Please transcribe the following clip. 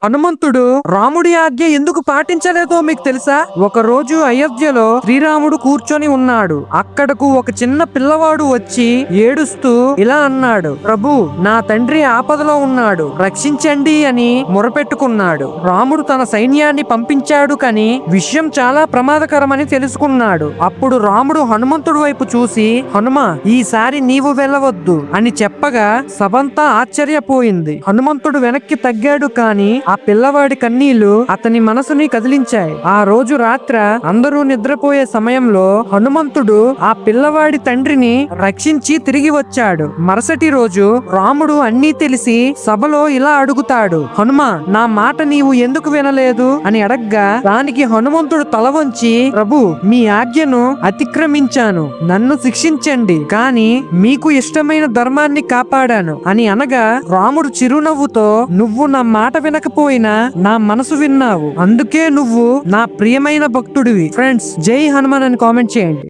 హనుమంతుడు రాముడి ఆజ్ఞ ఎందుకు పాటించలేదో మీకు తెలుసా? ఒక రోజు అయోధ్యలో శ్రీరాముడు కూర్చొని ఉన్నాడు. అక్కడకు ఒక చిన్న పిల్లవాడు వచ్చి ఏడుస్తూ ఇలా అన్నాడు, ప్రభు, నా తండ్రి ఆపదలో ఉన్నాడు, రక్షించండి అని మొరపెట్టుకున్నాడు. రాముడు తన సైన్యాన్ని పంపించాడు, కానీ విషయం చాలా ప్రమాదకరమని తెలుసుకున్నాడు. అప్పుడు రాముడు హనుమంతుడి వైపు చూసి, హనుమ, ఈసారి నీవు వెళ్ళవద్దు అని చెప్పగా సభంతా ఆశ్చర్యపోయింది. హనుమంతుడు వెనక్కి తగ్గాడు, కానీ ఆ పిల్లవాడి కన్నీళ్లు అతని మనసుని కదిలించాయి. ఆ రోజు రాత్ర అందరూ నిద్రపోయే సమయంలో హనుమంతుడు ఆ పిల్లవాడి తండ్రిని రక్షించి తిరిగి వచ్చాడు. మరుసటి రోజు రాముడు అన్నీ తెలిసి సభలో ఇలా అడుగుతాడు, హనుమ, నా మాట నీవు ఎందుకు వినలేదు అని అడగ్గా దానికి హనుమంతుడు తల వంచి, ప్రభు, మీ ఆజ్ఞను అతిక్రమించాను, నన్ను శిక్షించండి, కానీ మీకు ఇష్టమైన ధర్మాన్ని కాపాడాను అని అనగా రాముడు చిరునవ్వుతో, నువ్వు నా మాట వినకపోయినా నా మనసు విన్నావు, అందుకే నువ్వు నా ప్రియమైన భక్తుడివి. ఫ్రెండ్స్, జై హనుమాన్ అని కామెంట్ చేయండి.